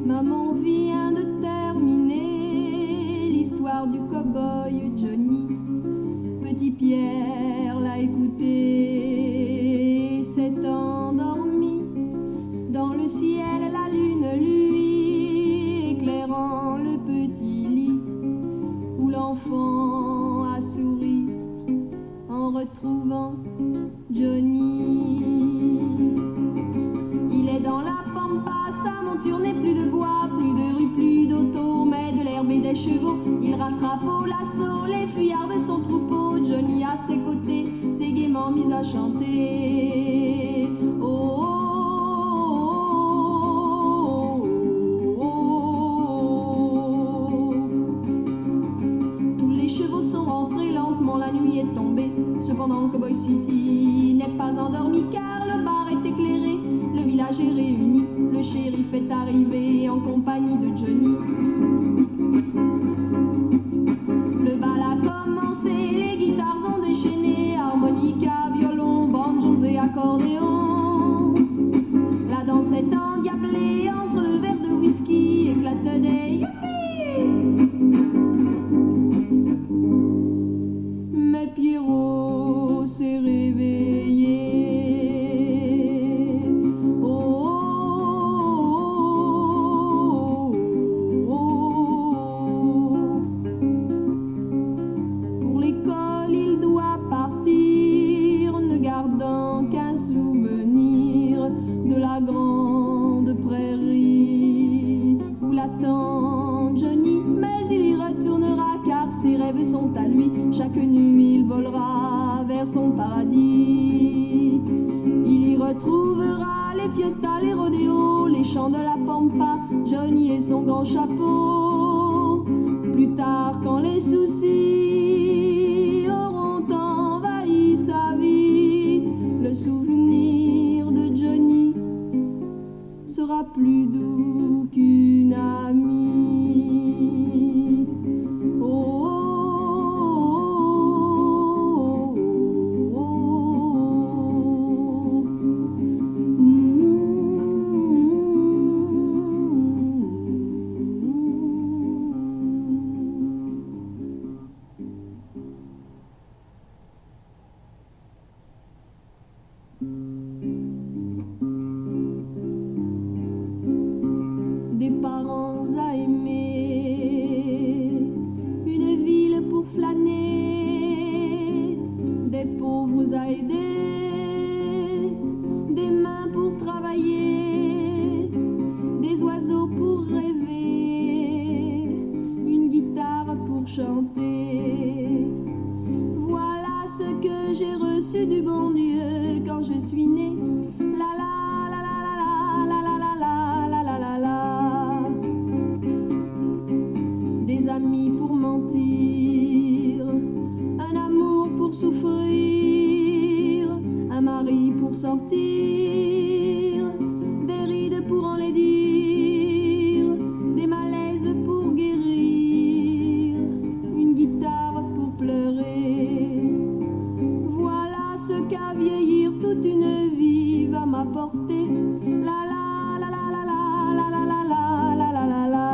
Maman vient de terminer l'histoire du cow-boy Johnny. Petit Pierre l'a écouté, s'est endormi. Dans le ciel, la lune, lui, éclairant le petit lit où l'enfant a souri en retrouvant Johnny. Il est dans la pampa, sa monture n'est plus de bois, plus de rue, plus d'auto, mais de l'herbe et des chevaux. Il rattrape au lasso les fuyards de son troupeau. Johnny à ses côtés s'est gaiement mis à chanter. Oh, oh, oh, oh, oh. Tous les chevaux sont rentrés lentement, la nuit est tombée. Cependant Cowboy City n'est pas endormi car le bar est éclairé. Le village est réuni, le shérif est arrivé en compagnie de Johnny. Le bal a commencé, les guitares ont déchaîné, harmonica, violon, banjos et accordéon. La danse est endiablée entre deux verres de whisky, éclate des youpi. Mais Pierrot s'est réveillé. Grande prairie où l'attend Johnny, mais il y retournera car ses rêves sont à lui. Chaque nuit il volera vers son paradis. Il y retrouvera les fiestas, les rodéos, les chants de la pampa, Johnny et son grand chapeau. Plus tard quand les soucis auront envahi sa vie, le souvenir de Johnny sera plus doux qu'une amie. Oh, oh, oh, oh, oh. Des parents à aimer, une ville pour flâner, des pauvres à aider, des mains pour travailler, des oiseaux pour rêver, une guitare pour chanter. Voilà ce que j'ai reçu du bon Dieu quand je suis née. La la la la la la la la la la la la. Des amis pour mentir, un amour pour souffrir, un mari pour sortir, des rides pour enlaidir, des malaises pour guérir, une guitare pour pleurer. Voilà ce qu'à vieillir toute une vie va m'apporter. La la la la la la la la la la la la la.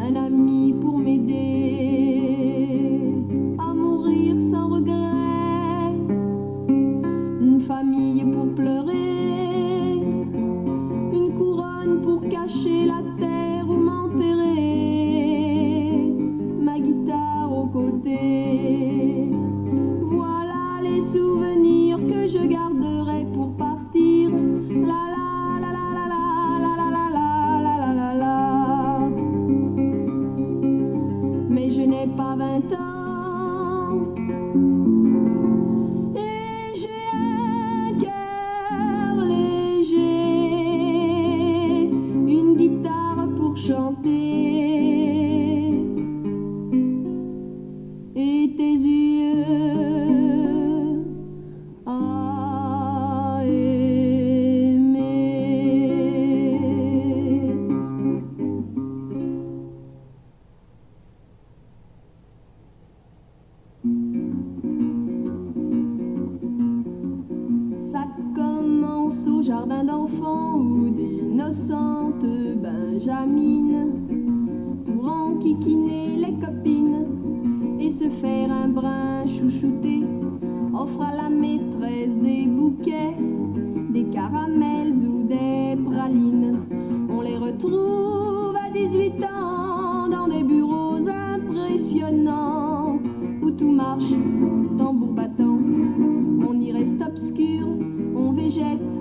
Un ami pour m'aider à mourir sans regret, d'enfants ou d'innocentes benjamines pour enquiquiner les copines et se faire un brin chouchouté. Offre à la maîtresse des bouquets, des caramels ou des pralines. On les retrouve à 18 ans dans des bureaux impressionnants où tout marche tambour battant. On y reste obscur, on végète,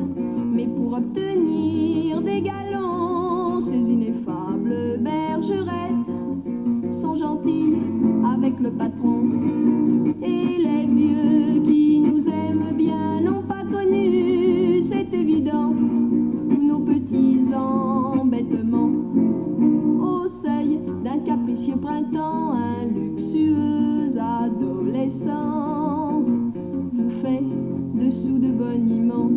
mais pour obtenir des galons, ces ineffables bergerettes sont gentilles avec le patron. Et les vieux qui nous aiment bien n'ont pas connu, c'est évident, tous nos petits embêtements. Au seuil d'un capricieux printemps, un luxueux adolescent vous fait dessous de boniment.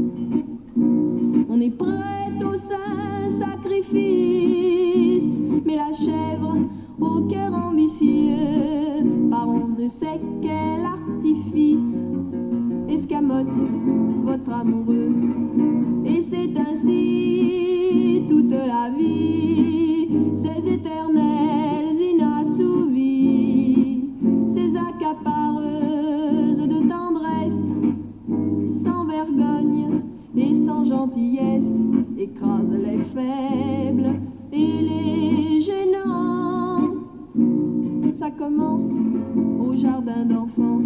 On est prêt au saint sacrifice, mais la chèvre au cœur ambitieux, par on ne sait quel artifice, escamote votre amoureux. Et c'est ainsi toute la vie, ces éternelles inassouvies, ces accapareuses de tendresse, sans vergogne et sans gentillesse, écrasent les faibles et les gênants. Ça commence au jardin d'enfants.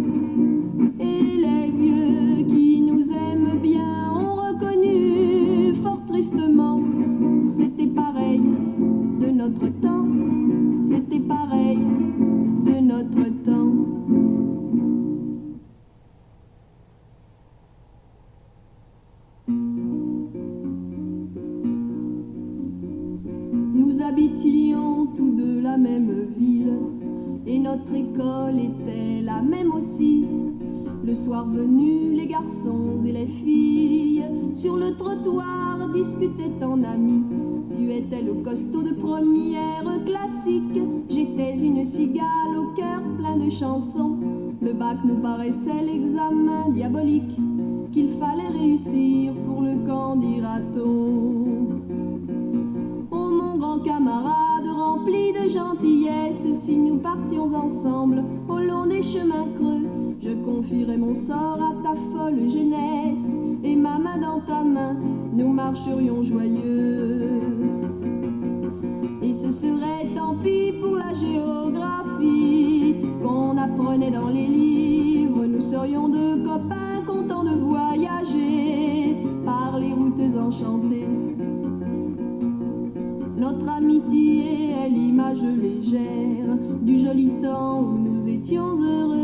Et les vieux qui nous aiment bien ont reconnu fort tristement, c'était pareil de notre temps, c'était pareil de notre temps. Nous habitions tous deux la même ville, et notre école était la même aussi. Le soir venu, les garçons et les filles sur le trottoir discutaient en amis. Tu étais le costaud de première classique, j'étais une cigale au cœur plein de chansons. Le bac nous paraissait l'examen diabolique qu'il fallait réussir pour le camp, dira-t-on. Oh mon grand camarade, rempli de gentillesse, si nous partions ensemble au long des chemins creux, je confierais mon sort à ta folle jeunesse, et ma main dans ta main, nous marcherions joyeux. Et ce serait tant pis pour la géographie qu'on apprenait dans les livres, nous serions deux copains contents de voyager par les routes enchantées. Notre amitié est l'image légère du joli temps où nous étions heureux.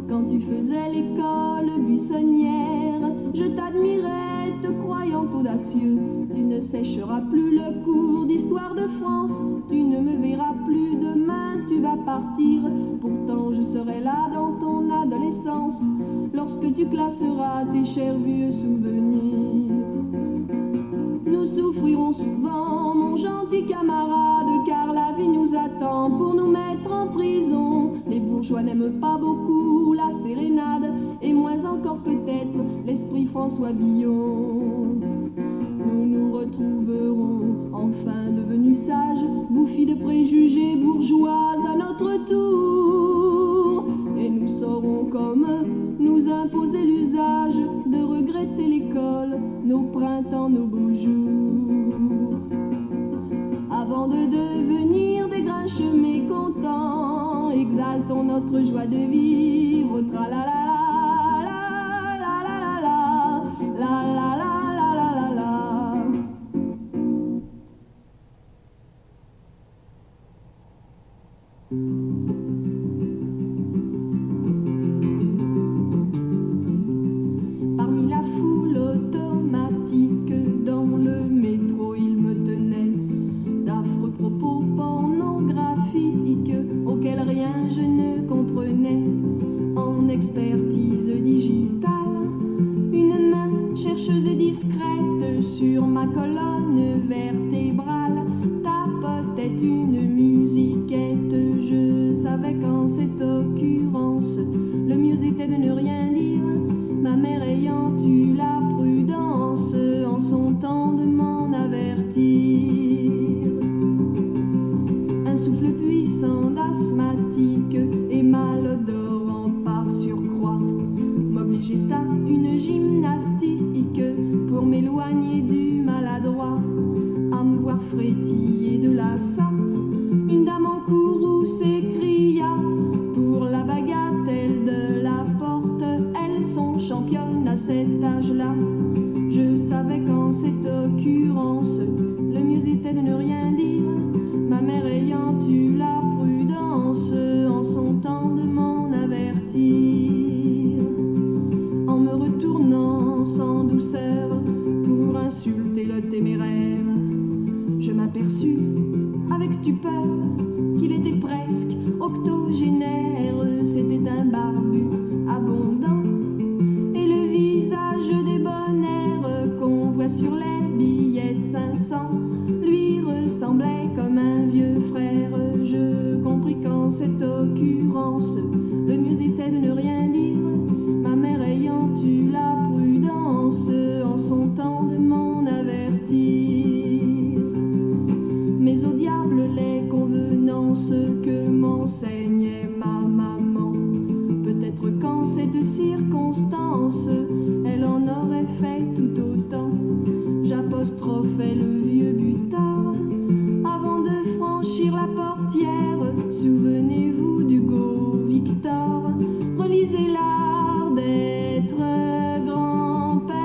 Quand tu faisais l'école buissonnière, je t'admirais, te croyant audacieux. Tu ne sécheras plus le cours d'histoire de France, tu ne me verras plus demain, tu vas partir. Pourtant je serai là dans ton adolescence, lorsque tu classeras tes chers vieux souvenirs. Nous souffrirons souvent, mon gentil camarade, car la vie nous attend pour nous mettre en prison. Les bourgeois n'aiment pas beaucoup la sérénade, et moins encore peut-être l'esprit François Villon. Nous nous retrouverons enfin devenus sages, bouffis de préjugés bourgeoises à notre tour, et nous saurons comme nous imposer l'usage de regretter l'école, nos printemps, nos beaux jours. Avant de devenir des grinches mécontents, exaltons notre joie de vivre. Tra-la-la-la, la-la-la-la, la-la-la-la-la-la. Parmi la foule automatique dans le métro, il me tenait d'affreux propos pornographiques auxquels rien je ne comprenais. En expertise digitale, une main chercheuse et discrète sur ma colonne vertébrale tapotait une musiquette. Je savais qu'en cette occurrence, le mieux était de ne rien dire, ma mère ayant eu la prudence en son temps de frétiller de la sorte. Une dame en courroux s'écria pour la bagatelle de la porte. Elles sont championnes à cet âge-là. Je savais qu'en cette occurrence, le mieux était de ne rien dire. Ma mère ayant eu la prudence en son temps de m'en avertir, en me retournant sans douceur pour insulter le téméraire, je m'aperçus avec stupeur qu'il était presque octogénaire. C'était un barbu abondant et le visage débonnaire qu'on voit sur les billets de 500 lui ressemblait comme un vieux frère. Je compris qu'en cette occurrence, le mieux était de ne rien dire. Ma mère ayant eu la prudence en son temps de m'en avertir. Mais au diable les convenances que m'enseignait ma maman. Peut-être qu'en cette circonstance, elle en aurait fait tout autant. J'apostrophais le vieux butard avant de franchir la portière. Souvenez-vous d'Hugo Victor, relisez l'art d'être grand-père.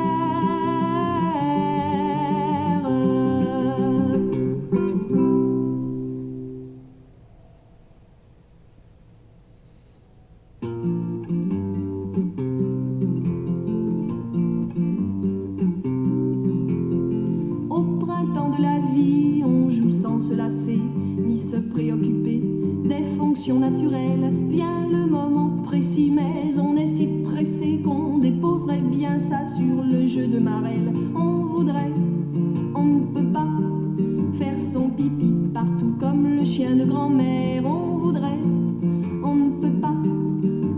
Au printemps de la vie, on joue sans se lasser ni se préoccuper des fonctions naturelles. Vient le moment précis, mais on est si pressé qu'on déposerait bien ça sur le jeu de Marelle. On voudrait, on ne peut pas faire son pipi partout comme le chien de grand-mère. On voudrait, on ne peut pas,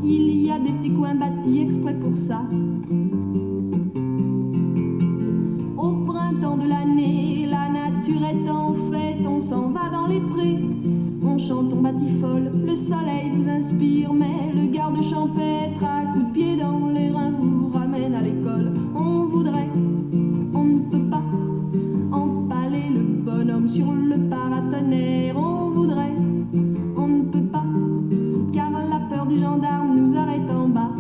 il y a des petits coins bâtis exprès pour ça. Au printemps de l'année, la nature est en fête, on s'en va dans les prés. On chante, on batifole, le soleil vous inspire, mais le garde champêtre à coups de pied dans les reins vous ramène à l'école. On voudrait, on ne peut pas, empaler le bonhomme sur le paratonnerre. On voudrait, on ne peut pas, car la peur du gendarme nous arrête en bas.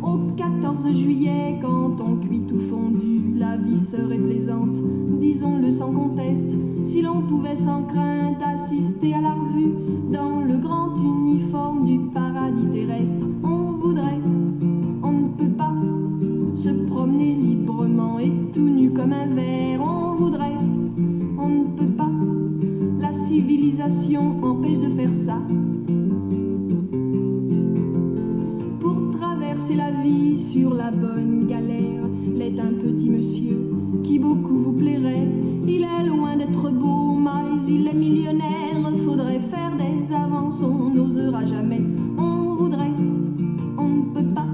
Au 14 juillet, quand on cuit tout fondu, la vie serait plaisante, disons-le sans conteste. Si l'on pouvait sans crainte assister à la revue dans le grand uniforme du paradis terrestre. On voudrait, on ne peut pas, se promener librement et tout nu comme un ver. On voudrait, on ne peut pas, la civilisation empêche de faire ça. Pour traverser la vie sur la bonne galère, l'est un petit monsieur qui beaucoup vous plairait. Il est loin d'être beau, mais il est millionnaire. Faudrait faire des avances, on n'osera jamais. On voudrait, on ne peut pas,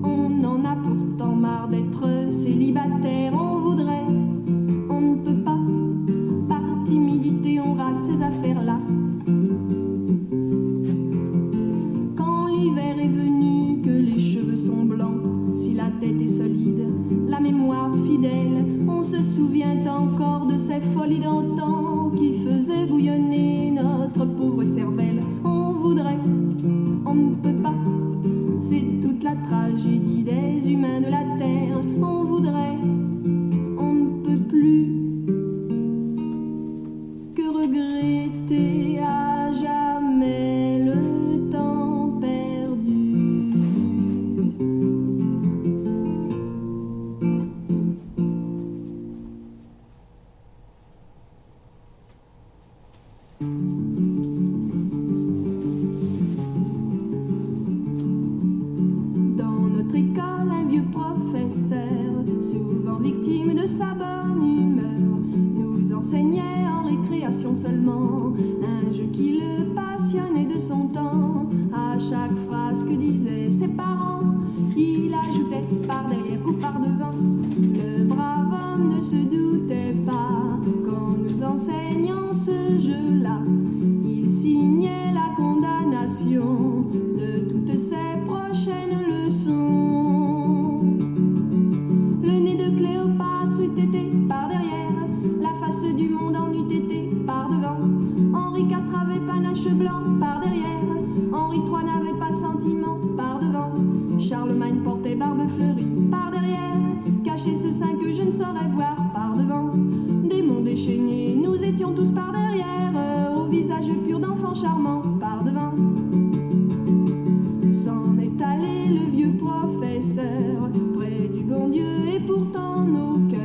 on en a pourtant marre d'être célibataire. On voudrait, on ne peut pas, par timidité on rate ces affaires-là. Quand l'hiver est venu, que les cheveux sont blancs, si la tête est solide, la mémoire fidèle, on se souvient encore de ces folies d'antan qui faisaient bouillonner notre pauvre cervelle. On voudrait, on ne peut pas, c'est toute la tragédie des humains de la terre. On voudrait, on ne peut plus que regretter à jamais le temps perdu. Dans notre école, un vieux professeur, souvent victime de sa bonne humeur, nous enseignait en récréation seulement un jeu qui le passionnait de son temps. À chaque phrase que disaient ses parents, il ajoutait par derrière ou par devant. Le brave homme ne se doutait pas qu'en nous enseignant ce jeu-là, il signait la condamnation de toutes ses prochaines leçons. Le nez de Cléopâtre eût été destin que je ne saurais voir par devant. Des monts déchaînés, nous étions tous par derrière, au visage pur d'enfants charmants par devant. S'en est allé le vieux professeur près du bon Dieu, et pourtant nos cœurs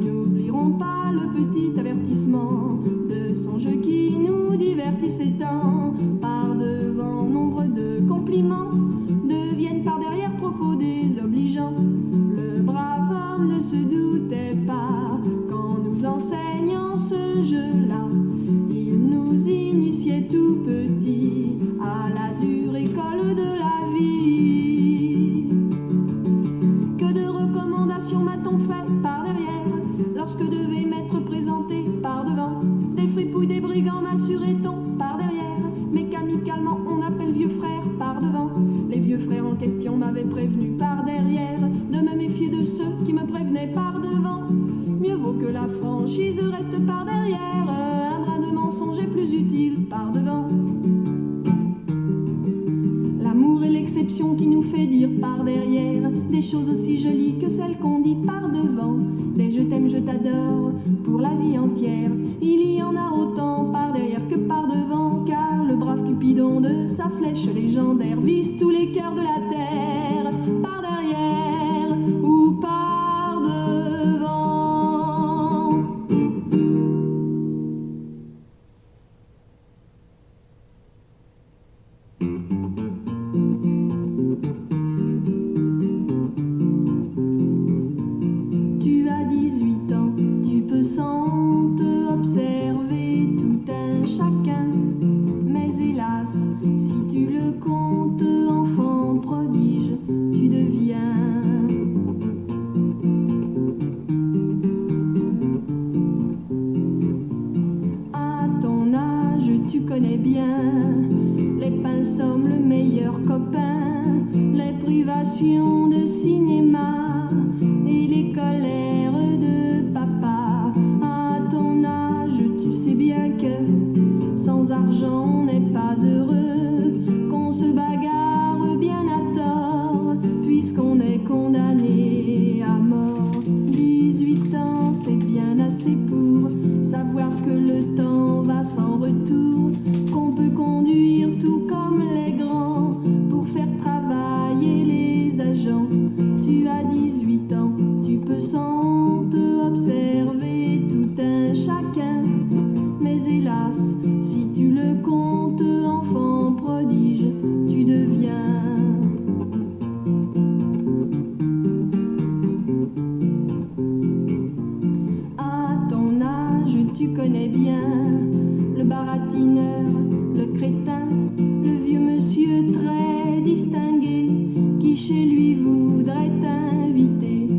n'oublieront pas le petit avertissement de son jeu qui nous divertissait tant. Par devant, nombre de compliments deviennent par derrière propos désobligeants. Le brave homme ne se doutait pas qu'en nous enseignant ce jeu-là, il nous initiait tout petit à la dure école de la vie. Que de recommandations m'a-t-on fait par derrière lorsque devait m'être présenté par devant? Des fripouilles, des brigands m'assurait-on par derrière, mais qu'amicalement on appelle vieux frères par devant. Les vieux frères en question m'avaient prévenu par derrière de me méfier de ceux qui me prévenaient par devant. Mieux vaut que la franchise reste par derrière, un brin de mensonge est plus utile par devant. L'amour est l'exception qui nous fait dire par derrière des choses aussi jolies que celles qu'on dit par devant. Des je t'aime, je t'adore pour la vie entière, il y en a autant par derrière que par devant, car le brave Cupidon de sa flèche légendaire vise tous les cœurs de la terre par derrière ou par devant. Tu as 18 ans, tu peux sans te observer tout un chacun, mais hélas, si tu le comptes enfant prodige, tu deviens. À ton âge, tu connais bien les pinceaux, le meilleur copain, les privations de cinéma et les colères de papa. À ton âge, tu sais bien que sans argent on n'est pas heureux, qu'on se bagarre bien à tort, puisqu'on est condamné à mort. 18 ans, c'est bien assez pour savoir que le temps va sans retour, qu'on peut conduire tout comme les grands pour faire travailler les agents. Tu as 18 ans, tu peux sans te observer tout un chacun, mais hélas, si tu le comptes enfant prodige, tu deviens. À ton âge, tu connais bien le baratineur, le crétin, le vieux monsieur très distingué qui chez lui voudrait t'inviter.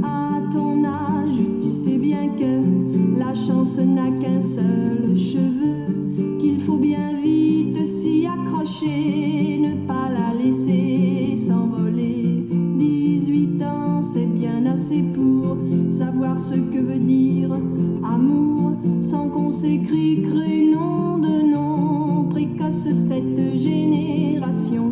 À ton âge, tu sais bien que la chance n'a qu'un seul cheveu, qu'il faut bien vite s'y accrocher, ne pas la laisser s'envoler. 18 ans, c'est bien assez pour savoir ce que veut dire amour, sans qu'on s'écrie nom de nom, précoce cette génération.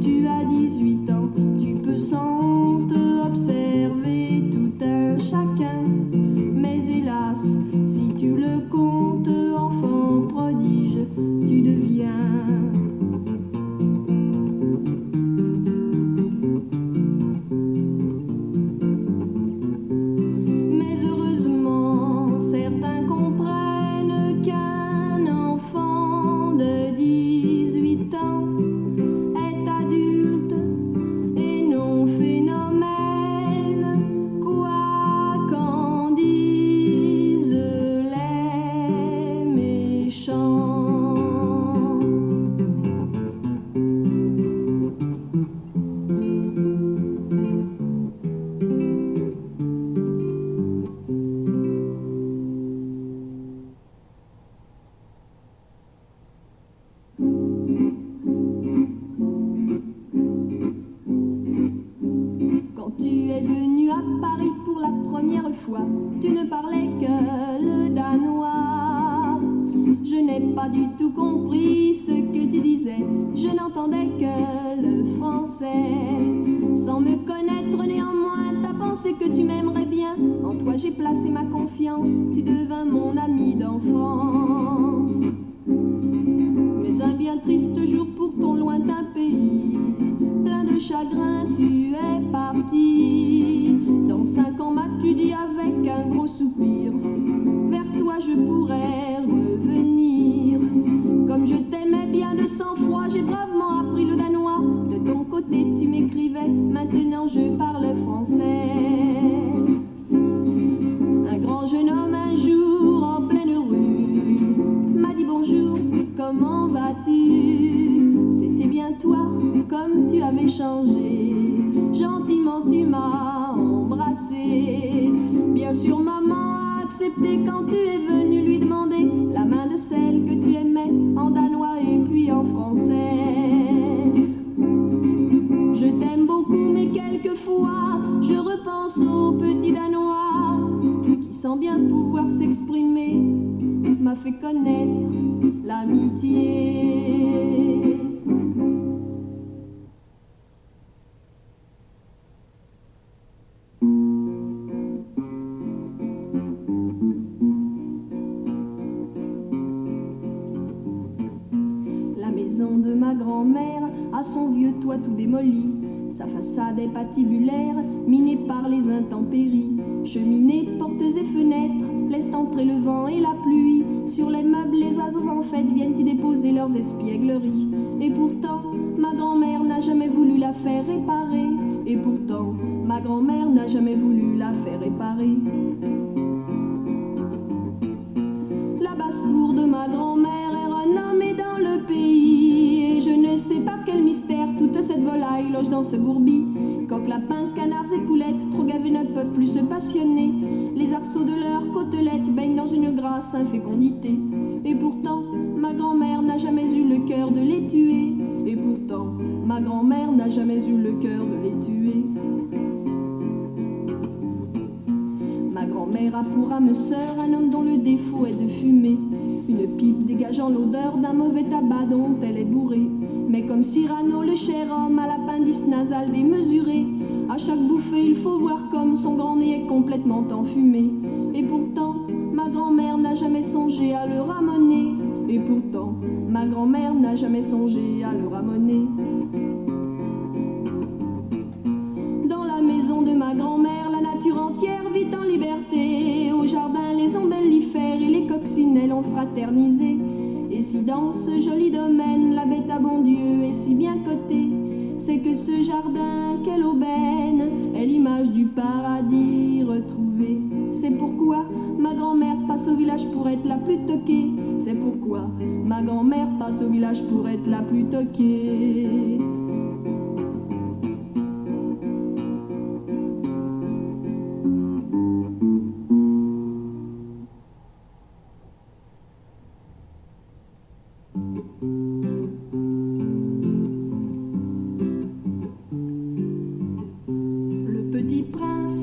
Tu as 18 ans, tu peux sans te observer tout un chacun, mais hélas, si tu le comptes enfant prodige, tu deviens. Mais heureusement, certains comprennent qu'un enfant de 18 ans est adulte et non phénomène, quoi qu'en disent les méchants. Quand tu es venu à Paris pour la première fois, tu ne parlais que le danois. Je n'ai pas du tout compris ce que tu disais, je n'entendais que le français. Sans me connaître néanmoins, ta pensé que tu m'aimerais bien. En toi j'ai placé ma confiance, tu devins mon ami d'enfance. Mais un bien triste jour pour ton lointain pays, plein de chagrin tu es parti. Dans 5 ans m'as-tu dit avec un gros soupir, vers toi je pourrais revenir. Comme je t'aimais bien de sang-froid, j'ai bravement appris le danois. De ton côté tu m'écrivais, maintenant je parle français. Un grand jeune homme un jour en pleine rue m'a dit bonjour, comment vas-tu? C'était bien toi, comme tu avais changé. Gentiment tu m'as embrassé. Bien sûr maman a accepté quand tu es venu lui demander la main de celle que tu aimais, en danois et puis en français. Je t'aime beaucoup mais quelquefois je repense au petit danois qui sans bien pouvoir s'exprimer m'a fait connaître l'amitié. La maison de ma grand-mère a son vieux toit tout démoli. Sa façade est patibulaire, minée par les intempéries. Cheminées, portes et fenêtres laissent entrer le vent et la pluie. Sur les meubles, les oiseaux en fête viennent y déposer leurs espiègleries. Et pourtant, ma grand-mère n'a jamais voulu la faire réparer. Et pourtant, ma grand-mère n'a jamais voulu la faire réparer. La basse-cour de ma grand-mère est renommée dans le pays. Et je ne sais par quel mystère toute cette volaille loge dans ce gourbi. Coqs, lapins, canards et poulettes, trop gavés ne peuvent plus se passionner. Les arceaux de leurs côtelettes baignent dans une grasse infécondité. Et pourtant, ma grand-mère n'a jamais eu le cœur de les tuer. Et pourtant, ma grand-mère n'a jamais eu le cœur de les tuer. Ma grand-mère a pour âme sœur un homme dont le défaut est de fumer. Une pipe dégageant l'odeur d'un mauvais tabac dont elle est bourrée. Mais comme Cyrano, le cher homme, a l'appendice nasal démesuré. À chaque bouffée, il faut voir comme son grand nez est complètement enfumé. Et pourtant, ma grand-mère n'a jamais songé à le ramener. Et pourtant, ma grand-mère n'a jamais songé à le ramener. Dans la maison de ma grand-mère, la nature entière vit en liberté. Au jardin, les ombellifères et les coccinelles ont fraternisé. Et si dans ce joli domaine, la bête à bon Dieu est si bien cotée, c'est que ce jardin, quelle aubaine, est l'image du paradis retrouvé. C'est pourquoi ma grand-mère passe au village pour être la plus toquée. C'est pourquoi ma grand-mère passe au village pour être la plus toquée.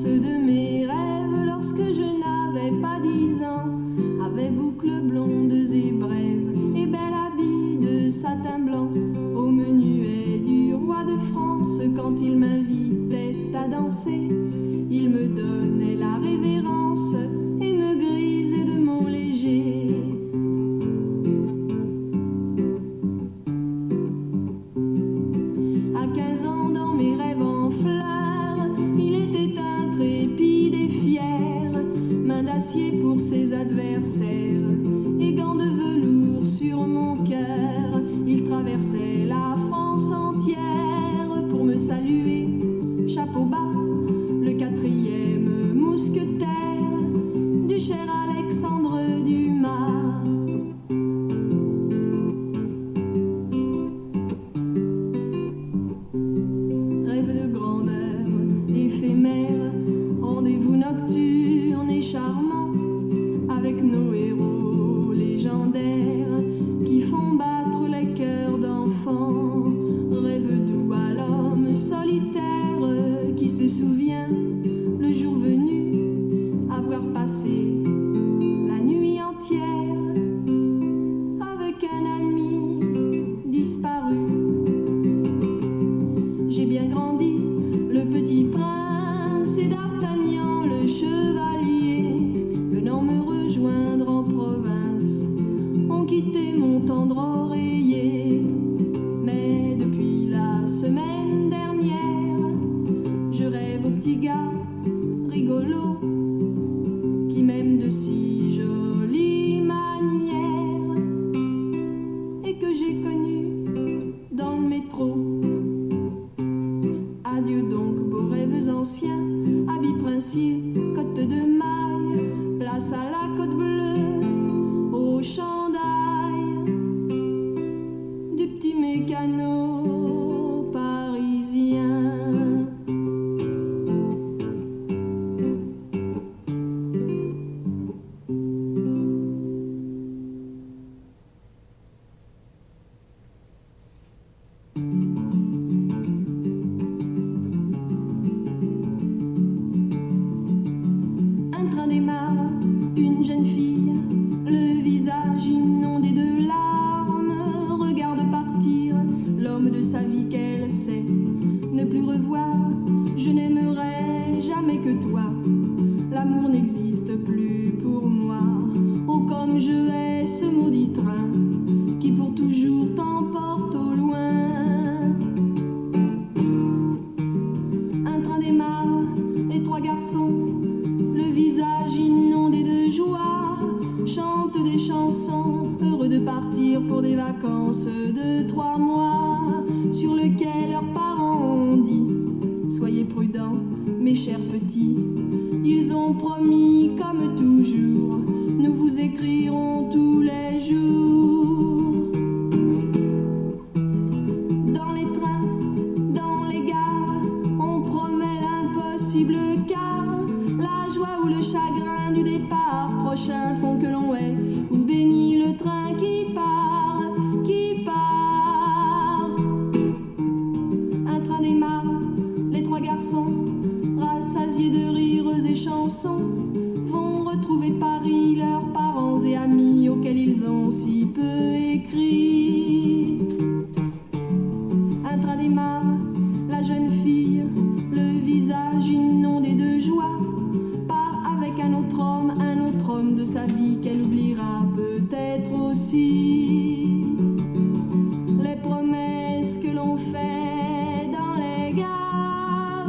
De mes rêves, lorsque je n'avais pas 10 ans, avait boucles blondes et brèves et bel habit de satin blanc. Au menuet du roi de France, quand il m'invitait à danser, il me donnait la révérence et me grisait de mots légers. À 15 ans, dans mes rêves en fleurs, il était intrépide et fier, main d'acier pour ses adversaires et gants de velours sur mon cœur. Il traversait la France entière pour me saluer, chapeau bas, le 4e mousquetaire du cher Alexandre Dumas. Rêve de grandeur éphémère, rendez-vous nocturne et charmant avec nos héros légendaires qui font battre les cœurs d'enfants. côte de maille, place à la côte bleue, au chandail du petit mécano parisien. Démarre une jeune fille, le visage inondé de larmes, regarde partir l'homme de sa vie qu'elle sait ne plus revoir. Je n'aimerai jamais que toi, l'amour n'existe plus pour moi. Oh comme je hais ce maudit train qui pour toujours t'emporte au loin. Un train démarre, les trois garçons, le visage inondé de joie, chantent des chansons, heureux de partir pour des vacances de 3 mois, sur lesquelles leurs parents ont dit: soyez prudents, mes chers petits. Ils ont promis, comme toujours, nous vous écrirons tous les jours. Dans les trains, dans les gares, on promet l'impossible car la joie ou le chagrin du départ prochain font que l'on est ou bénit le train qui part, qui part. Un train démarre, les trois garçons, rassasiés de rires et chansons, vont retrouver Paris, leurs parents et amis auxquels ils ont si peu écrit. Un train démarre, la jeune fille, le visage inondé de joie, un autre homme de sa vie qu'elle oubliera peut-être aussi. Les promesses que l'on fait dans les gares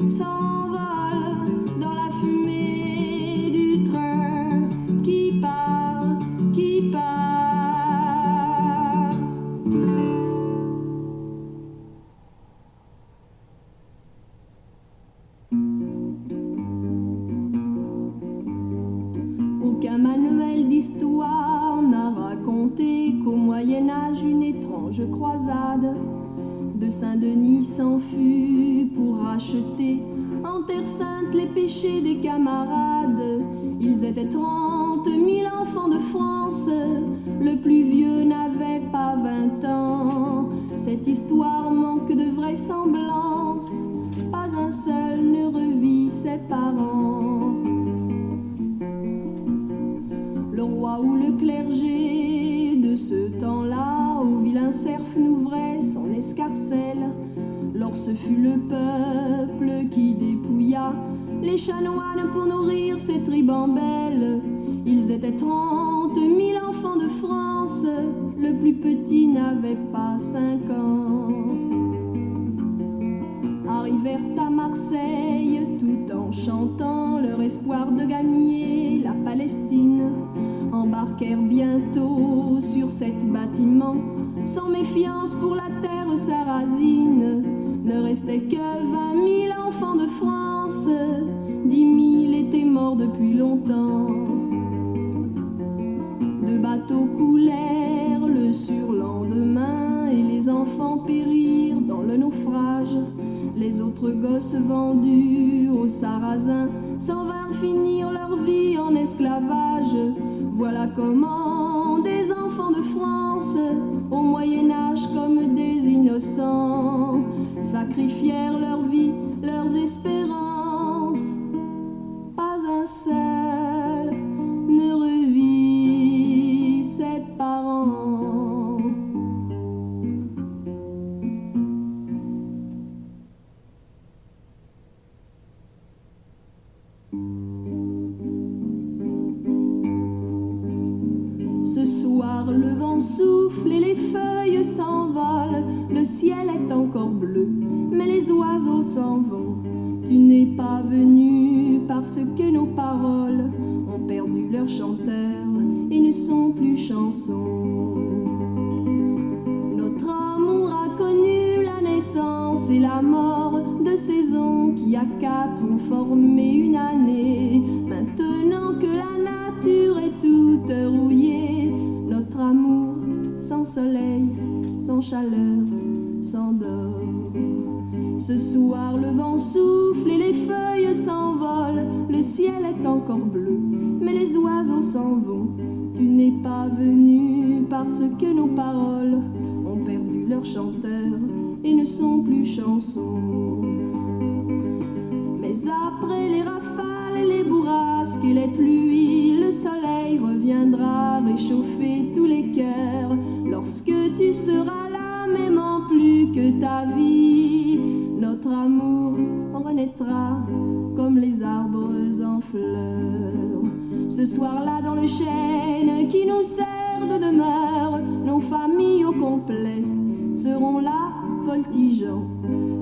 s'envolent dans la fumée du train qui part, qui part. Aucun manuel d'histoire n'a raconté qu'au Moyen-Âge une étrange croisade de Saint-Denis s'en fut pour racheter en Terre Sainte les péchés des camarades. Ils étaient 30 000 enfants de France, le plus vieux n'avait pas 20 ans. Cette histoire manque de vraisemblance, pas un seul ne revit ses parents. Le roi ou le clergé de ce temps-là au vilain cerf n'ouvrait son escarcelle. Lors ce fut le peuple qui dépouilla les chanoines pour nourrir ses tribambelles. Ils étaient 30 000 enfants de France, le plus petit n'avait pas 5 ans. Arrivèrent à Marseille tout en chantant leur espoir de gagner la Palestine. Embarquèrent bientôt sur 7 bâtiments, sans méfiance pour la terre sarrasine. Ne restait que 20 000 enfants de France, 10 000 étaient morts depuis longtemps. 2 bateaux coulèrent le surlendemain et les enfants périrent dans le naufrage. Les autres gosses vendus aux Sarrasins s'en vinrent finir leur vie en esclavage. Voilà comment des enfants de France, au Moyen-Âge comme des innocents, sacrifièrent leur vie, leurs espérances. Pas un seul ne revit ses parents. Ce soir, le vent souffle et les feuilles s'envolent. Le ciel est encore bleu, mais les oiseaux s'en vont. Tu n'es pas venu parce que nos paroles ont perdu leur chanteur et ne sont plus chansons. Notre amour a connu la naissance et la mort de saisons qui a quatre ont formé une année. Maintenant que la nature est toute rouillée, notre amour sans soleil, sans chaleur, s'endort. Ce soir le vent souffle et les feuilles s'envolent. Le ciel est encore bleu, mais les oiseaux s'en vont. Tu n'es pas venu parce que nos paroles ont perdu leur chanteur et ne sont plus chansons. Mais après les rafales, les bourrasques et les pluies, le soleil reviendra réchauffer tous les cœurs. Lorsque tu seras là, m'aimant plus que ta vie, notre amour renaîtra comme les arbres en fleurs. Ce soir-là, dans le chêne qui nous sert de demeure, nos familles au complet seront là voltigeant,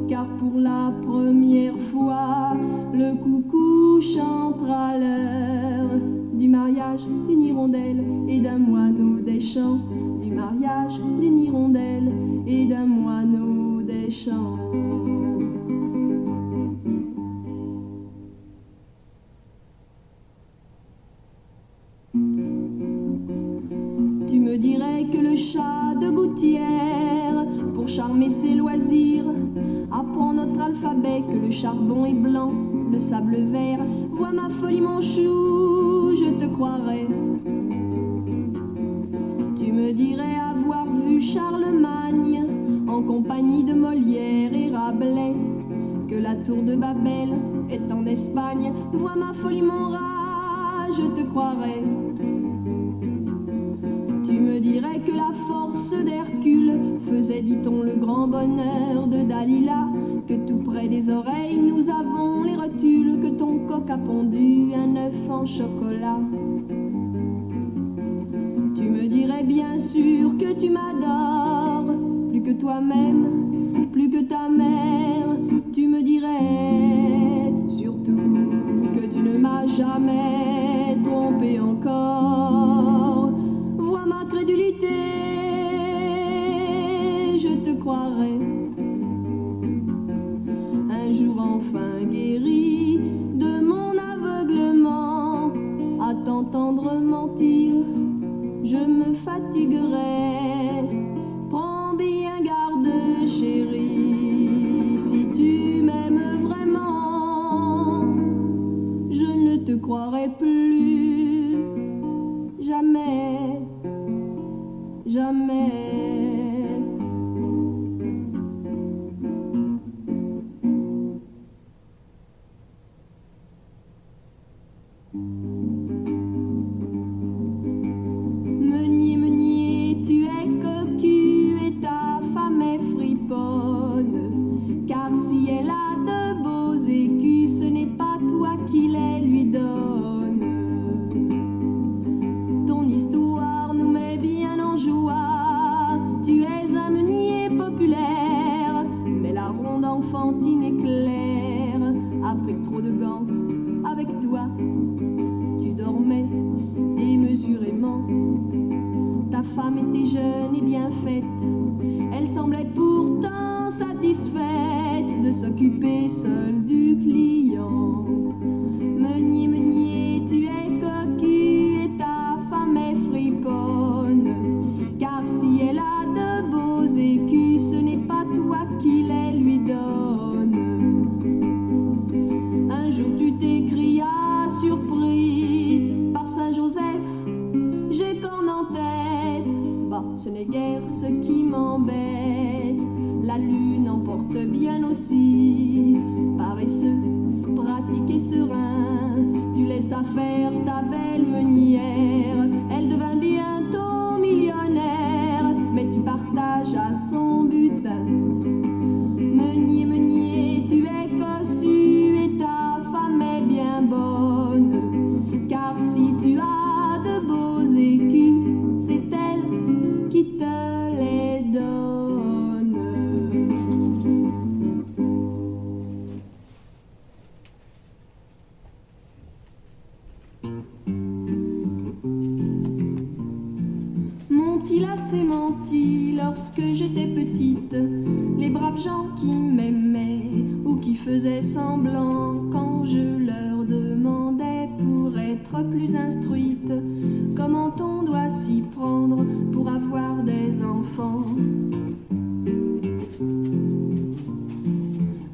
car pour la première fois, le coucou chantera l'heure du mariage d'une hirondelle et d'un moineau des champs, du mariage d'une hirondelle et d'un moineau des champs. Tu me dirais que le chat de gouttière, pour charmer ses loisirs, apprend notre alphabet, que le charbon est blanc, le sable vert. Vois ma folie, mon chou, je te croirais. Tu me dirais avoir vu Charlemagne en compagnie de Molière et Rabelais, que la tour de Babel est en Espagne. Vois ma folie, mon rat, je te croirais. Tu me dirais que la force d'Hercule faisait, dit-on, le grand bonheur de Dalila, que tout près des oreilles nous avons les rotules, que ton coq a pondu un œuf en chocolat. Tu me dirais bien sûr que tu m'adores, plus que toi-même, plus que ta mère. Tu me dirais surtout que tu ne m'as jamais trompé encore. Vois ma crédulité, je te croirais. Un jour enfin guéri de mon aveuglement, à t'entendre mentir, je me fatiguerai. Prends bien garde, chérie, si tu m'aimes vraiment, je ne te croirai plus, jamais, jamais. Meunier, tu es cocu et ta femme est friponne, car si elle a de beaux écus, ce n'est pas toi qui les lui donne. Ton histoire nous met bien en joie, tu es un meunier populaire, mais la ronde enfantine éclaire a pris trop de gants avec toi. Tu dormais démesurément. Ta femme était jeune et bien faite, elle semblait pourtant satisfaite de s'occuper seule du client. Meunier, meunier, tu es cocu et ta femme est friponne, car si elle a de beaux écus, ce n'est pas toi qui les lui donne. Un jour tu t'écrias surpris par Saint-Joseph, j'ai corne en tête. Bah, ce n'est guère ce qui m'embête, la lune emporte bien aussi. Paresseux, pratique et serein, tu laisses faire ta belle meunière. Elle devint bientôt millionnaire, mais tu partages à son butin. Meunier, meunier, tu es cossu et ta femme est bien bonne, car si tu as de beaux écus, c'est elle qui te les donne. M'ont-ils assez menti lorsque j'étais petite, les braves gens qui m'aimaient ou qui faisaient semblant quand je leur demandais pour être plus instruite comment on doit s'y prendre pour avoir des enfants.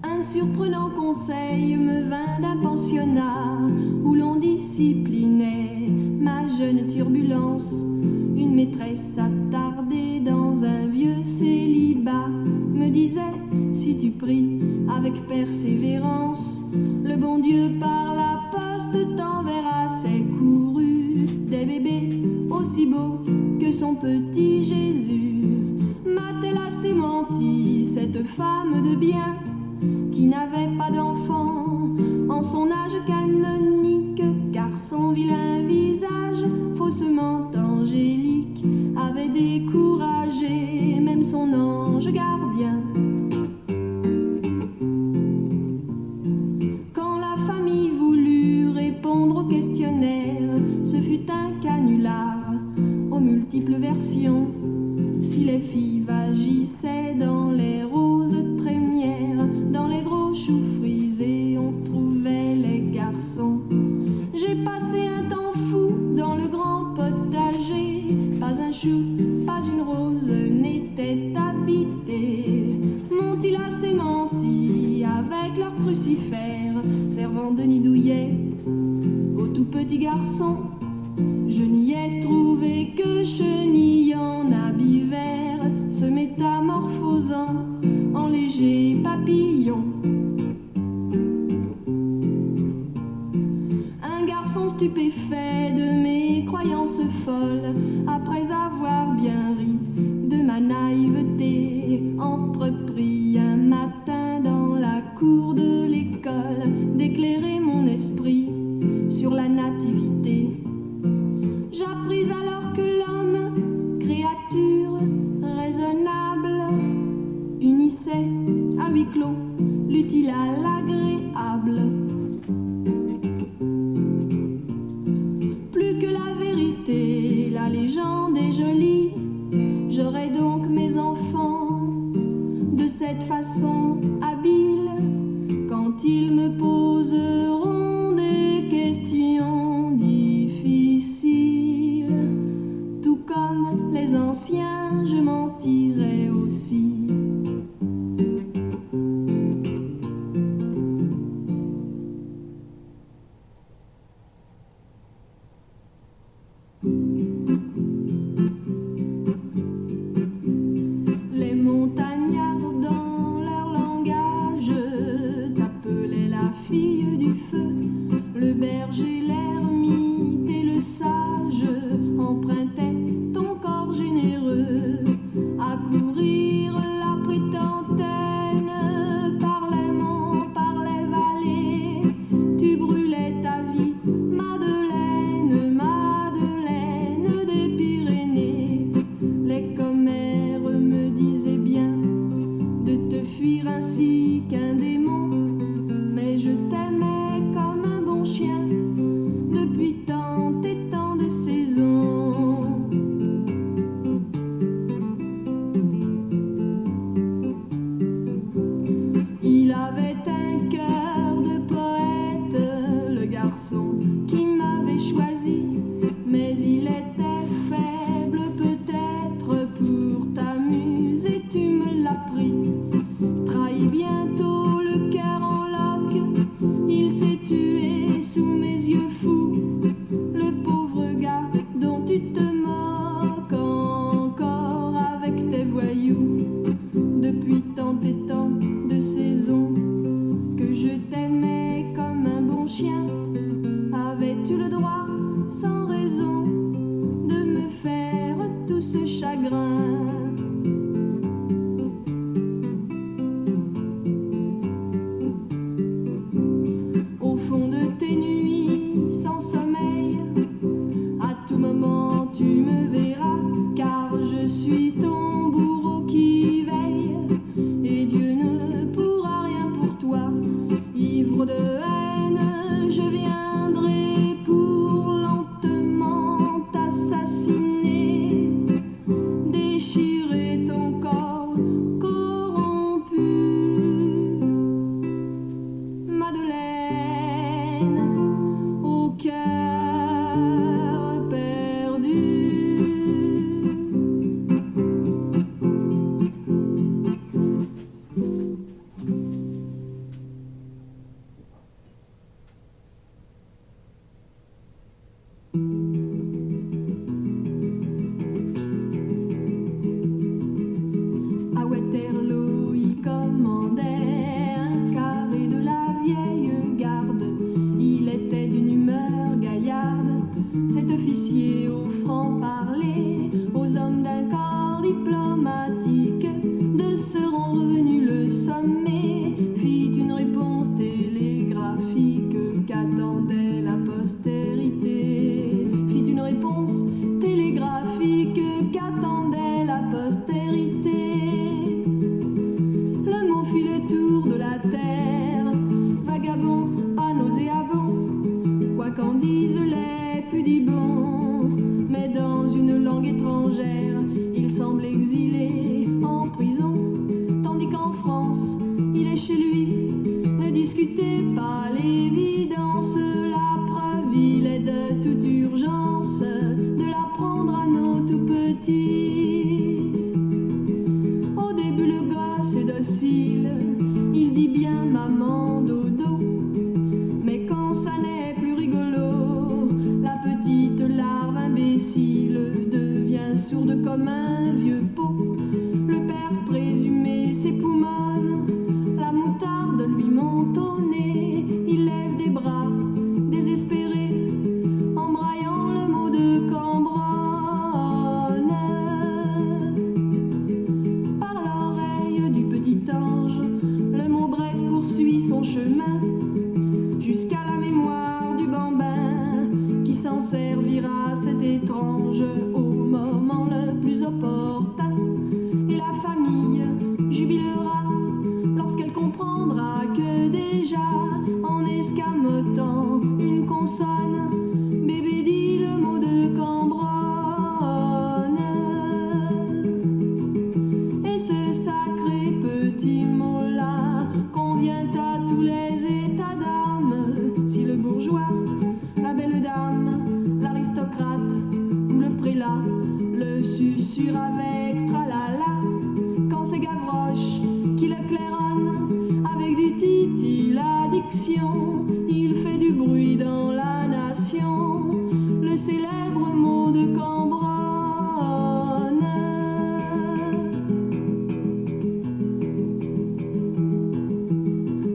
Un surprenant conseil me vint d'un pensionnat où l'on disciplinait ma jeune turbulence. Une maîtresse attardée dans un vieux célibat me disait: si tu pries avec persévérance, le bon Dieu par la poste t'enverra ses courus, des bébés aussi beaux que son petit Jésus. M'a-t-elle assez menti, cette femme de bien, qui n'avait pas d'enfant en son âge canonique, car son vilain visage, faussement angélique, avait découragé même son ange gardien. Quand la famille voulut répondre au questionnaire, ce fut un canular aux multiples versions. Si les filles vagissaient dans les roses trémières, dans les gros choux frisés, on trouvait les garçons. J'ai passé un temps fou dans le grand potager, pas un chou, pas une rose n'était habité. M'ont-ils assez menti avec leur crucifère, servant de nid douillet aux tout petits garçons? Je n'y ai trouvé que chenilles en habit vert, se métamorphosant en léger papillon. Un garçon stupéfait de mes croyances folles, après avoir bien ri de ma naïveté, entreprit un matin dans la cour de l'école d'éclairer mon esprit sur la nativité. J'appris alors que l'homme, créature raisonnable, unissait à huis clos l'utile à l'agréable. Plus que la vérité, la légende est jolie. J'aurai donc mes enfants de cette façon habile, quand ils me poseront des questions difficiles. Tout comme les anciens, je mentirai aussi. Les montagnards dans leur langage t'appelaient la fille du feu. Le berger, l'ermite et le sage empruntaient ton corps généreux à courir la prétentaine par les monts, par les vallées. Tu brûlais ta vie, Madeleine, Madeleine des Pyrénées. Les commères me disaient bien de te fuir ainsi qu'un démon, mais je t'aimais comme un bon chien depuis tant et tant de saisons. Il avait un cœur de poète, le garçon qui m'avait choisi, mais il était faible peut-être pour t'amuser, tu me l'as pris. Trahi bientôt le cœur en loque, il s'est tué sous mes yeux fous. Le pauvre gars dont tu te moques encore avec tes voyous, depuis tant et tant de saisons que je t'aimais comme un bon chien. Avais-tu le droit, sans raison, de me faire tout ce chagrin? Au fond de tes nuits sans sommeil, à tout moment tu me verras, car je suis ton bourreau qui veille, et Dieu ne pourra rien pour toi. Ivre de haine, je viendrai pour lentement t'assassiner, déchirer quoi qu'en disent les pudibonds. Mais dans une langue étrangère, il semble exilé en prison. Tandis qu'en France, il est chez lui. Ne discutez pas l'évidence, la preuve, il est de toute urgence de l'apprendre à nos tout petits. Au début, le gosse est docile, il dit bien maman dodo. Mais quand ça n'est plus rigolo, la petite larve imbécile devient sourde comme un vieux pot. Le père présumé s'époumonne, la moutarde lui monte au nez. Il lève des bras désespérés en braillant le mot de Cambronne. Par l'oreille du petit ange, le mot bref poursuit son chemin jusqu'à la mémoire du bambin qui s'en servira, cet étrange, au moment le plus opportun. Et la famille jubilera lorsqu'elle comprendra que déjà, en escamotant une consonne, bébé dit le mot de Cambronne. Et ce sacré petit mot-là convient à tous les états d'âme. Si le bourgeois, la belle dame, l'aristocrate ou le prélat le susurre avec tralala, quand c'est Gavroche qui le claironne avec du titille-addiction, il fait du bruit dans la nation, le célèbre mot de Cambronne.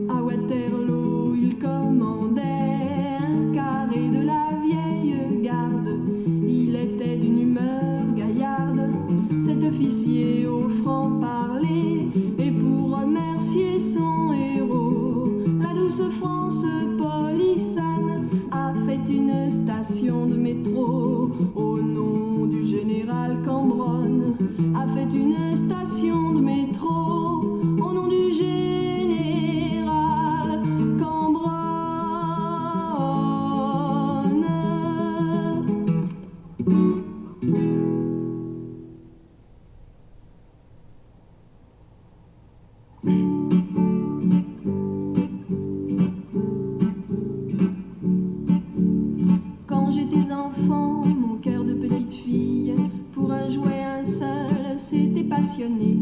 À Waterloo, il commandait un carré de la vieille garde. Il était d'une humeur gaillarde, cet officier au franc-parler. Et pour remercier son héros, la douce France polissane a fait une station de métro au nom du général Cambronne. A fait une station de métro au nom du général Cambronne. Quand j'étais enfant, mon cœur de petite fille, pour un jouet un seul, s'était passionné.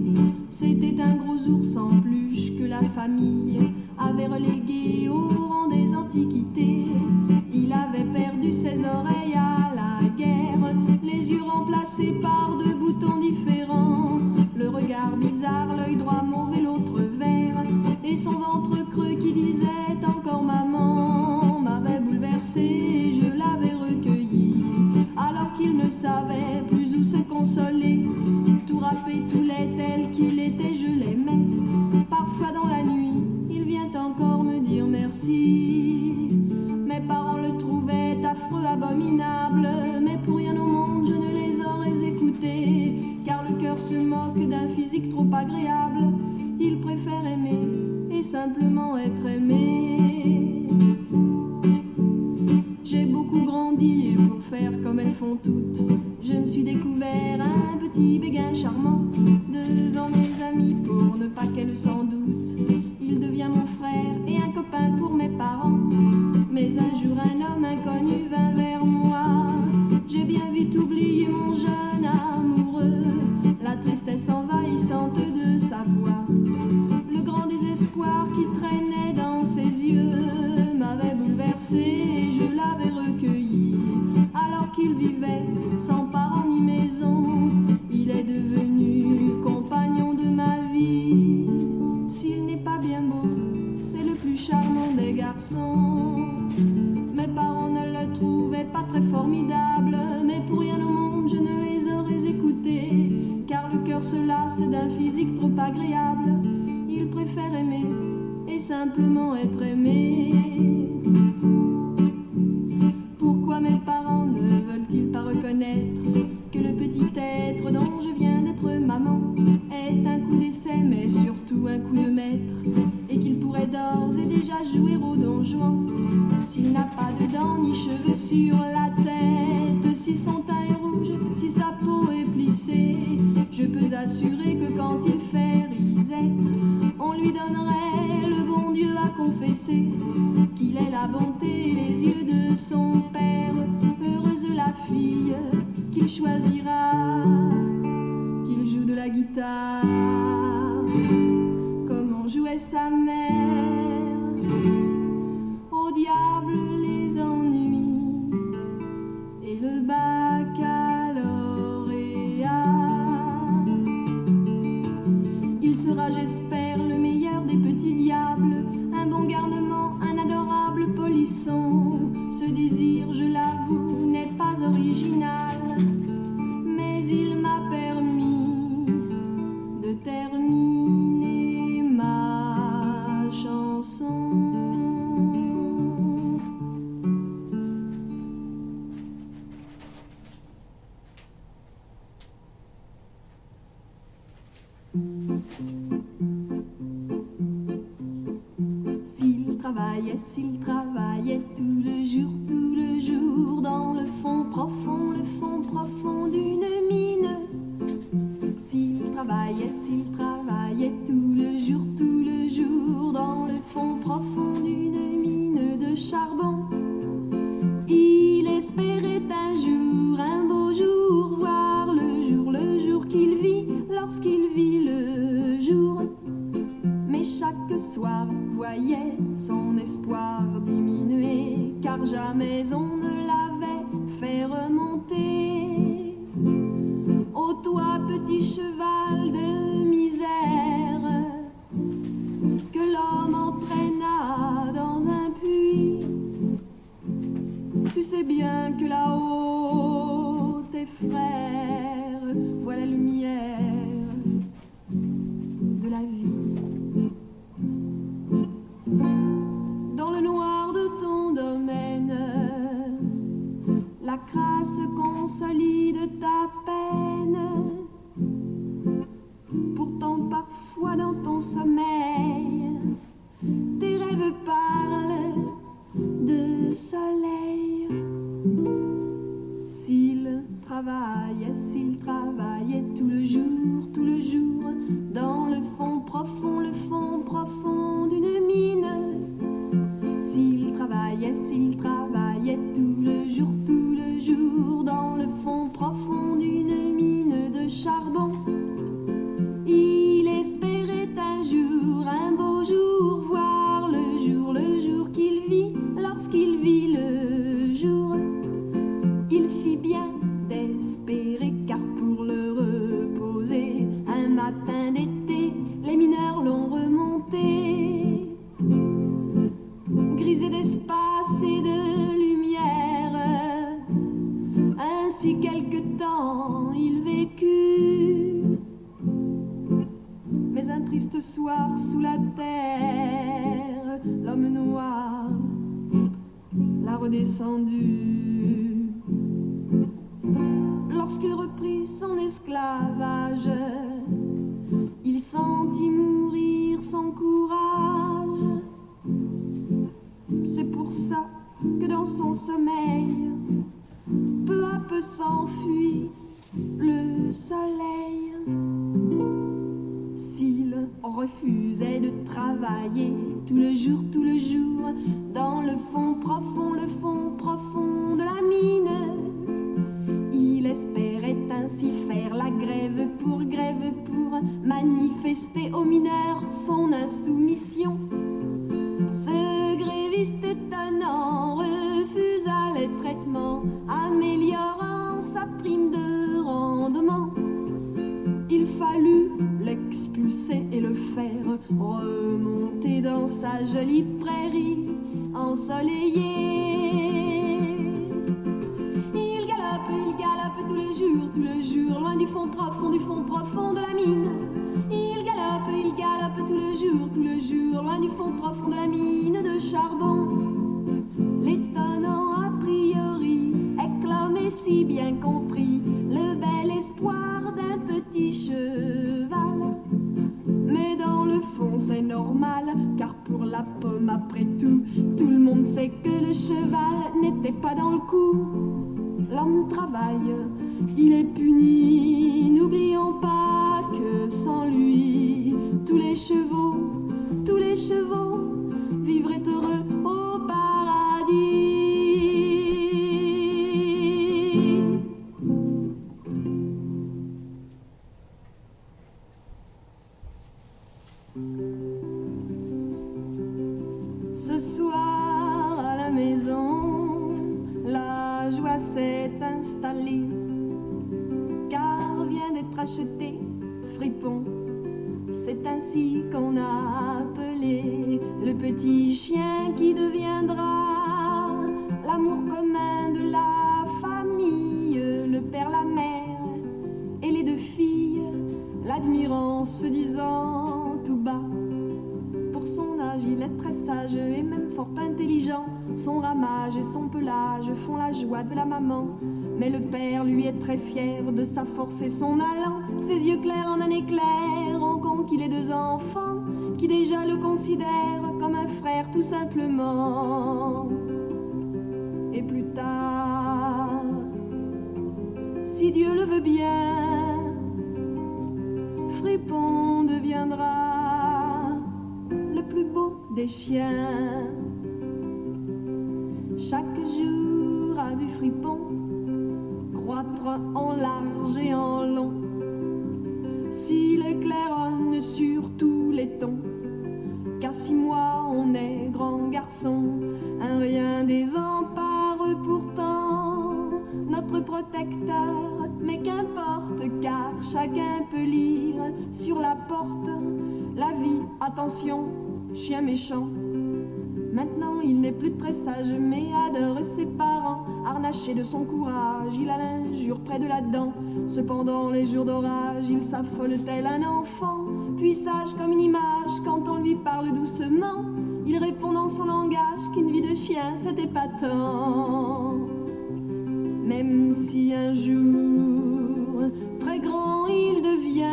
C'était un gros ours en peluche que la famille avait relégué au rang des antiquités. Il avait perdu ses oreilles à la guerre, les yeux remplacés par deux boutons différents, le regard bizarre, l'œil droit mauve et l'autre vert, et son ventre creux qui disait encore maman m'avait bouleversé et je l'avais recueilli. Alors qu'il ne savait plus où se consoler, tout râpé, tout laid tel qu'il était, je l'aimais. Parfois dans la nuit, il vient encore me dire merci. Mes parents le trouvaient affreux, abominable, mais pour rien au monde je ne les aurais écoutés, car le cœur se moque d'un physique trop agréable. Il préfère aimer et simplement être aimé. J'ai beaucoup grandi et pour faire comme elles font toutes, je me suis découvert un petit béguin charmant devant mes amis pour ne pas qu'elles s'en doutent. Il devient mon frère et un copain pour mes parents. Mais un jour un homme inconnu vint vers moi. J'ai bien vite oublié mon jeune amoureux, la tristesse envahissante de sa voix. Le grand désespoir qui traînait dans ses yeux m'avait bouleversé et je l'avais recueilli. Alors qu'il vivait sans parents ni maison, il est devenu compagnon de ma vie. S'il n'est pas bien beau, c'est le plus charmant des garçons. Mes parents ne le trouvaient pas très formidable, mais pour rien au monde je ne les aurais écoutés, car le cœur se lasse d'un physique trop agréable. Il préfère aimer et simplement être aimé. Pourquoi mes parents ne veulent-ils pas reconnaître que le petit être dont je viens d'être maman est un coup d'essai mais surtout un coup de maître, et qu'il pourrait d'ores et déjà jouer au Don Juan s'il n'a pas de dents ni cheveux sur la tête, si son teint est rouge, si sa peau est plissée, je peux assurer que quand il fait risette, on lui donnerait le bon Dieu à confesser qu'il ait la bonté et les yeux de son père. Heureuse la fille qu'il choisira, qu'il joue de la guitare comme en jouait sa mère. Au diable les ennuis et le baccalauréat. Il sera, j'espère, le meilleur des petits diables, un bon garnement, un adorable polisson. Ce désir, je l'avoue, n'est pas original, mais il m'a permis de terminer ma chanson. S'il travaillait tout le jour, dans le fond profond d'une mine. S'il travaillait tout le jour, dans le fond profond d'une mine de charbon, il espérait un jour, un beau jour, voir le jour qu'il vit, lorsqu'il vit le jour. Mais chaque soir voyait son espoir diminuer, car jamais on ne l'avait fait remonter. Ô toi, petit cheval de misère, que l'homme entraîna dans un puits, tu sais bien que là-haut tes frères voient la lumière de la vie. Dans le noir de ton domaine, la crasse consolide ta peine. Pourtant parfois dans ton sommeil, tes rêves parlent de soleil. S'il travaillait tout le jour, dans le fond profond d'une mine. S'il travaillait tout le jour, dans le fond profond d'une mine de charbon, il espérait un jour, un beau jour, voir le jour qu'il vit, lorsqu'il vit le jour. Il fit bien d'espérer, car pour le reposer, un matin d'été, les mineurs l'ont remonté. Grisé d'espace et de lumière, ainsi quelque temps il vécut. Mais un triste soir sous la terre, l'homme noir l'a redescendu. Lorsqu'il reprit son esclavage, il sentit mourir son courage. C'est pour ça que dans son sommeil, peu à peu s'enfuit le soleil. S'il refusait de travailler tout le jour, dans le fond profond de la mine, il espérait ainsi faire la grève pour manifester aux mineurs son insoumission. Ce gréviste étonnant refusa les traitements, améliorant sa prime de rendement. Il fallut l'expulser et le faire remonter dans sa jolie prairie ensoleillée. Il galope tout le jour, loin du fond profond de la mine. Il galope tout le jour, loin du fond profond de la mine de charbon. L'étonnant a priori est l'homme est si bien compris, le bel espoir d'un petit cheval. Mais dans le fond c'est normal, car pour la pomme après tout le le monde sait que le cheval n'était pas dans le coup. L'homme travaille, il est puni. N'oublions pas que sans lui, tous les chevaux vivraient heureux au paradis. Ce soir à la maison, la joie s'est installée, car vient d'être acheté Fripon. C'est ainsi qu'on a appelé le petit chien qui deviendra l'amour commun de la famille, le père, la mère et les deux filles, l'admirant se disant tout bas. Pour son âge, il est très sage et même fort intelligent. Son ramage et son pelage font la joie de la maman. Mais le père, lui, est très fier de sa force et son allant. Ses yeux clairs en un éclair ont conquis les deux enfants, qui déjà le considèrent comme un frère tout simplement. Et plus tard, si Dieu le veut bien, Fripon deviendra le plus beau des chiens. Chaque jour a vu Fripon croître en large et en long, s'il éclaironnne sur tous les tons, car 6 mois on est grand garçon, un rien désempare pourtant notre protecteur. Mais qu'importe, car chacun peut lire sur la porte la vie, attention, chien méchant. Maintenant il n'est plus très sage, mais adore ses parents. Harnaché de son courage, il a l'injure près de la dent. Cependant les jours d'orage, il s'affole tel un enfant. Puis sage comme une image, quand on lui parle doucement, il répond dans son langage qu'une vie de chien c'est épatant. Même si un jour très grand il devient,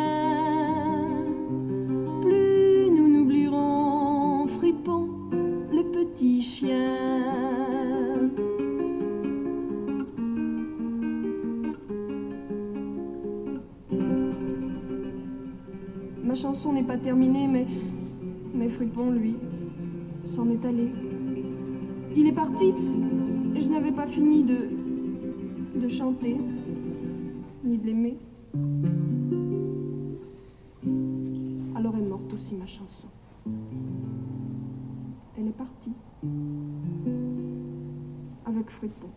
plus nous n'oublierons Fripon, le petit chien. Ma chanson n'est pas terminée, mais Fripon, lui, s'en est allé. Il est parti, je n'avais pas fini de chanter, ni de l'aimer. Alors est morte aussi ma chanson. Elle est partie, avec Fripon.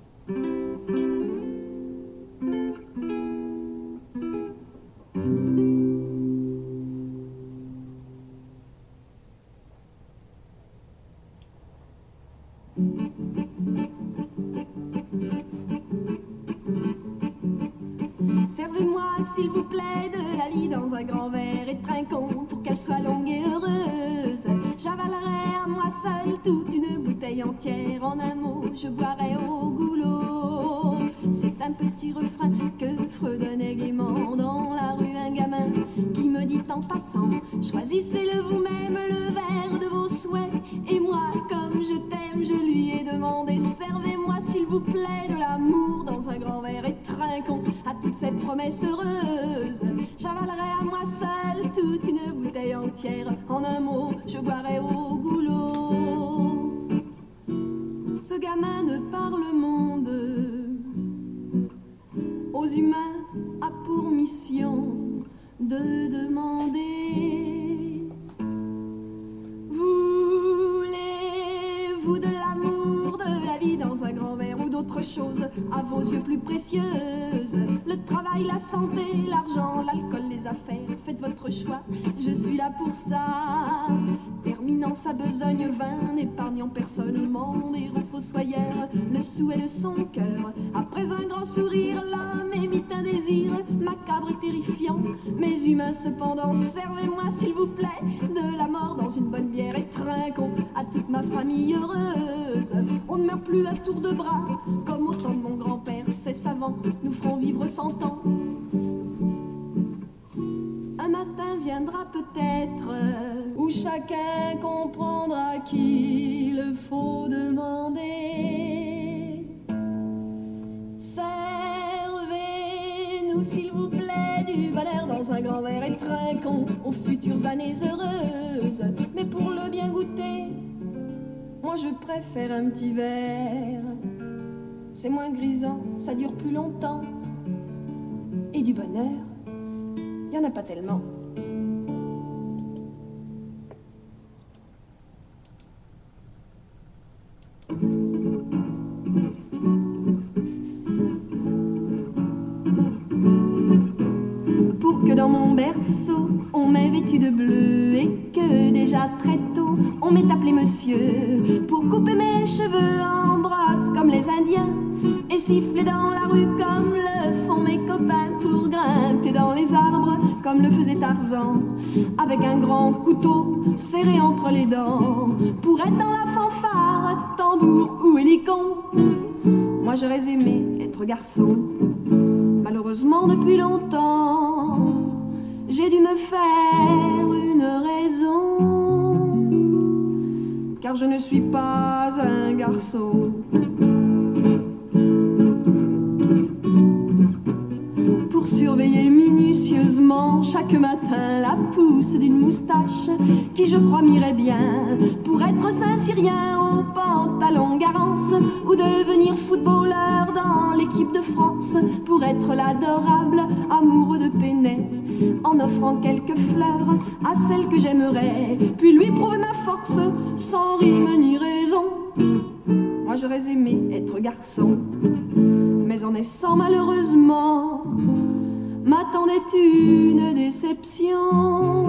Servez-moi, s'il vous plaît, de la vie dans un grand verre et trinquons pour qu'elle soit longue et heureuse. J'avalerai à moi seule toute une bouteille entière. En un mot, je boirai au goulot. C'est un petit refrain que fredonnait gaiement dans la rue un gamin qui me dit en passant: choisissez-le vous-même, le verre de vos souhaits. Et moi, comme je t'aime, je lui ai demandé: servez-moi, s'il vous plaît, de l'amour dans un grand verre et trinquons à toutes ces promesses heureuses. J'avalerai à moi seule toute une bouteille entière. En un mot, je boirai au goulot. Ce gamin ne parle monde. Aux humains a pour mission de demander: voulez-vous de l'amour, de la vie dans un grand verre ou d'autres choses à vos yeux plus précieuses? Le travail, la santé, l'argent, l'alcool, les affaires, faites votre choix, je suis là pour ça. Terminant sa besogne vaine, n'épargnant personne au monde et fossoyeur le souhait de son cœur. Après un grand sourire, l'homme émit un désir macabre et terrifiant, mais humain cependant. Servez-moi, s'il vous plaît, de la mort dans une bonne bière et trinquons à toute ma famille heureuse. On ne meurt plus à tour de bras, comme au temps de mon grand-père, c'est savant, nous ferons vivre 100 ans. Un matin viendra peut-être où chacun comprendra qu'il faut faut demander. Servez-nous, s'il vous plaît, du bonheur dans un grand verre et trinquons aux futures années heureuses. Mais pour le bien goûter, moi je préfère un petit verre. C'est moins grisant, ça dure plus longtemps. Et du bonheur, y en a pas tellement. Pour que dans mon berceau on m'ait vêtu de bleu et que déjà très tôt on m'ait appelé monsieur, pour couper mes cheveux en brosse comme les Indiens et siffler dans la rue comme le font mes copains, pour grimper dans les arbres comme le faisait Tarzan avec un grand couteau serré entre les dents, pour être dans la fanfare, tambour ou hélicon. Moi j'aurais aimé être garçon. Malheureusement depuis longtemps j'ai dû me faire une raison, car je ne suis pas un garçon. Pour surveiller minutieusement chaque matin la pousse d'une moustache qui je crois m'irait bien, pour être Saint-Cyrien au pantalon Garance ou devenir footballeur dans l'équipe de France, pour être l'adorable amoureux de Pénet en offrant quelques fleurs à celle que j'aimerais, puis lui prouver ma force sans rime ni raison. Moi j'aurais aimé être garçon, mais en naissant malheureusement m'attendait une déception,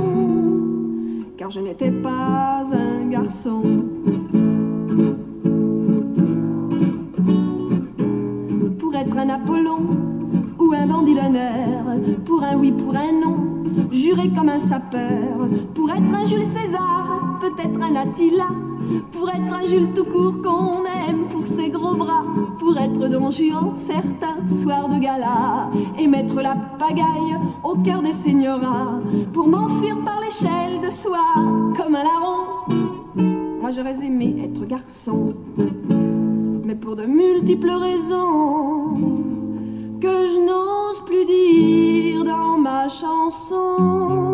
car je n'étais pas un garçon. Pour être un Apollon ou un bandit d'honneur, pour un oui, pour un non, juré comme un sapeur, pour être un Jules César, peut-être un Attila, pour être un Jules tout court qu'on aime pour ses gros bras, pour être Don Juan certains soirs de gala et mettre la pagaille au cœur des seigneurats, pour m'enfuir par l'échelle de soie comme un larron. Moi j'aurais aimé être garçon, mais pour de multiples raisons que je n'ose plus dire dans ma chanson.